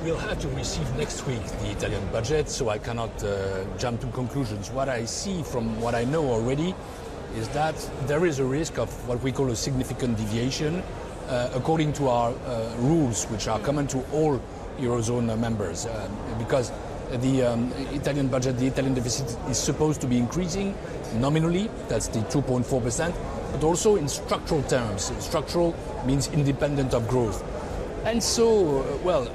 We'll have to receive next week the Italian budget, so I cannot jump to conclusions. What I see from what I know already is that there is a risk of what we call a significant deviation according to our rules, which are common to all Eurozone members, because the Italian budget, the Italian deficit is supposed to be increasing nominally, that's the 2.4%, but also in structural terms. Structural means independent of growth. And so,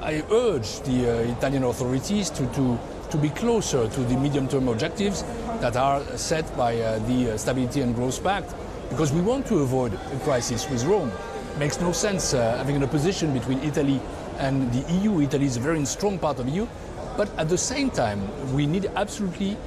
I urge the Italian authorities to be closer to the medium-term objectives that are set by the Stability and Growth Pact, because we want to avoid a crisis with Rome. It makes no sense having an opposition between Italy and the EU. Italy is a very strong part of the EU, but at the same time, we need absolutely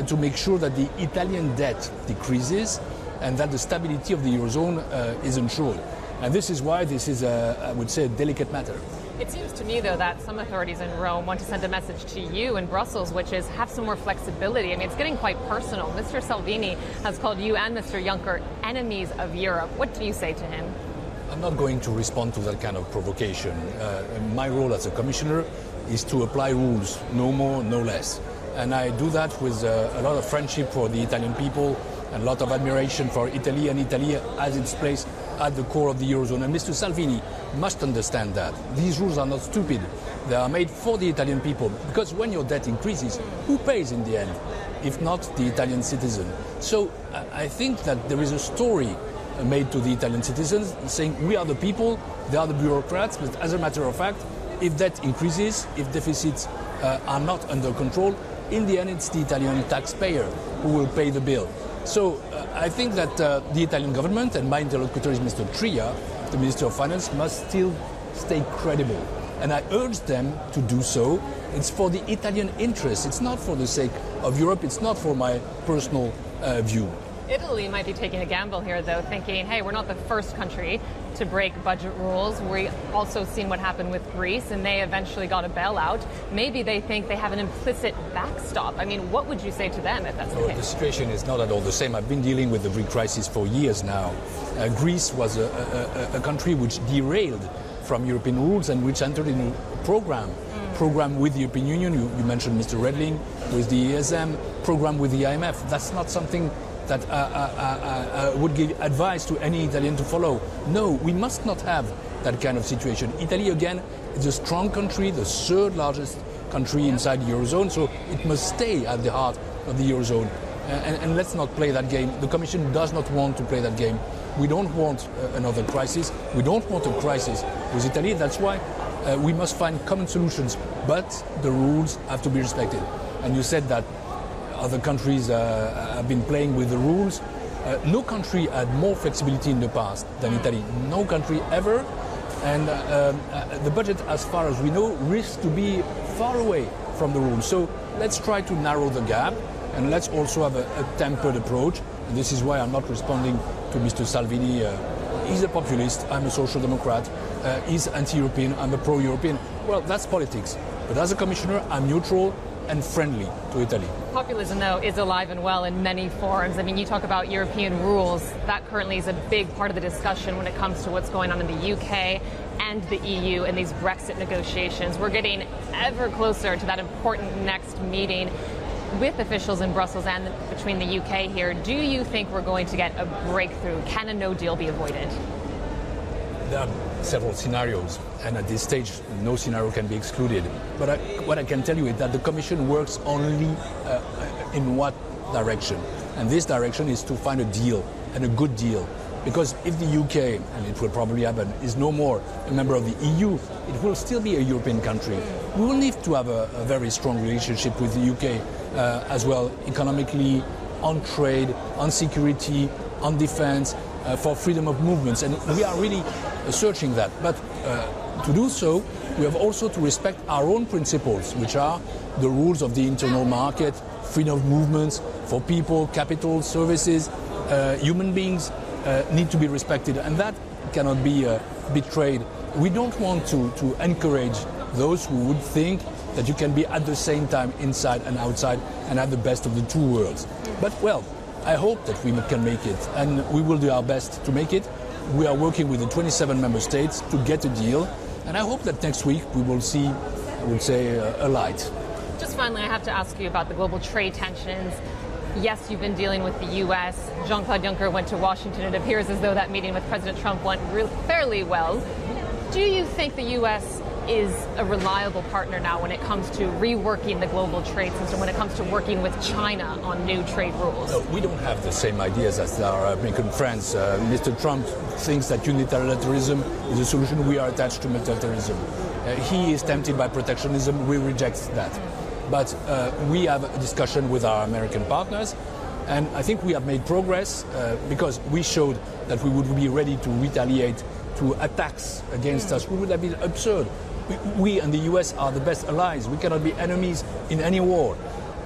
to make sure that the Italian debt decreases and that the stability of the Eurozone is ensured. And this is why this is, I would say, a delicate matter. It seems to me, though, that some authorities in Rome want to send a message to you in Brussels, which is have some more flexibility. I mean, it's getting quite personal. Mr. Salvini has called you and Mr. Juncker enemies of Europe. What do you say to him? I'm not going to respond to that kind of provocation. My role as a commissioner is to apply rules, no more, no less. And I do that with a lot of friendship for the Italian people and a lot of admiration for Italy, and Italy has its place at the core of the Eurozone. And Mr. Salvini must understand that. These rules are not stupid. They are made for the Italian people, because when your debt increases, who pays in the end, if not the Italian citizen? So I think that there is a story made to the Italian citizens saying we are the people, they are the bureaucrats, but as a matter of fact, if debt increases, if deficits are not under control, in the end it's the Italian taxpayer who will pay the bill. So I think that the Italian government, and my interlocutor is Mr. Tria, the Minister of Finance, must still stay credible. And I urge them to do so. It's for the Italian interest. It's not for the sake of Europe. It's not for my personal view. Italy might be taking a gamble here, though, thinking, hey, we're not the first country to break budget rules. We also seen what happened with Greece, and they eventually got a bailout. Maybe they think they have an implicit backstop. I mean, what would you say to them if that's the case? The situation is not at all the same. I've been dealing with the Greek crisis for years now. Greece was a country which derailed from European rules and which entered into a program with the European Union. You mentioned Mr. Redling with the ESM, program with the IMF. That's not something that I would give advice to any Italian to follow. No, we must not have that kind of situation. Italy, again, is a strong country, the third largest country inside the Eurozone, so it must stay at the heart of the Eurozone. And let's not play that game. The Commission does not want to play that game. We don't want another crisis. We don't want a crisis with Italy. That's why we must find common solutions, but the rules have to be respected. And you said that other countries have been playing with the rules. No country had more flexibility in the past than Italy. No country ever. And the budget, as far as we know, risks to be far away from the rules. So let's try to narrow the gap, and let's also have a tempered approach. And this is why I'm not responding to Mr. Salvini. He's a populist, I'm a social democrat. He's anti-European, I'm a pro-European. Well, that's politics. But as a commissioner, I'm neutral and friendly to Italy. Populism, though, is alive and well in many forms. I mean, you talk about European rules. That currently is a big part of the discussion when it comes to what's going on in the UK and the EU and these Brexit negotiations. We're getting ever closer to that important next meeting with officials in Brussels and between the UK here. Do you think we're going to get a breakthrough? Can a no deal be avoided? There are several scenarios, and at this stage, no scenario can be excluded. But what I can tell you is that the Commission works only in one direction. And this direction is to find a deal, and a good deal. Because if the UK, and it will probably happen, is no more a member of the EU, it will still be a European country. We will need to have a very strong relationship with the UK as well, economically, on trade, on security, on defense, for freedom of movements. And we are really searching that. But to do so, we have also to respect our own principles, which are the rules of the internal market, freedom of movements for people, capital, services, human beings need to be respected, and that cannot be betrayed. We don't want to encourage those who would think that you can be at the same time inside and outside and have the best of the two worlds. But, well, I hope that we can make it, and we will do our best to make it. We are working with the 27 member states to get a deal, and I hope that next week we will see I would say, alight. Just finally, I have to ask you about the global trade tensions. Yes, you've been dealing with the U.S. Jean-Claude Juncker went to Washington. It appears as though that meeting with President Trump went fairly well. Do you think the U.S. is a reliable partner now when it comes to reworking the global trade system, when it comes to working with China on new trade rules? No, we don't have the same ideas as our American friends. Mr. Trump thinks that unilateralism is a solution. We are attached to multilateralism. He is tempted by protectionism. We reject that. But we have a discussion with our American partners, and I think we have made progress because we showed that we would be ready to retaliate to attacks against us. We would have been absurd. We and the US are the best allies. We cannot be enemies in any war.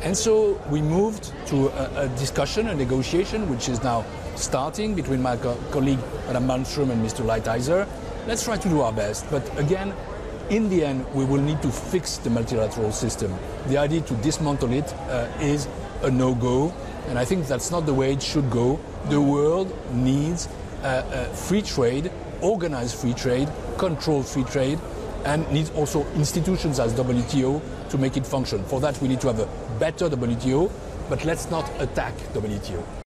And so we moved to a discussion, a negotiation, which is now starting between my colleague, Madame Malmström, and Mr. Lighthizer. Let's try to do our best. But again, in the end, we will need to fix the multilateral system. The idea to dismantle it is a no-go, and I think that's not the way it should go. The world needs free trade, organized free trade, controlled free trade, and needs also institutions as WTO to make it function. For that, we need to have a better WTO, but let's not attack WTO.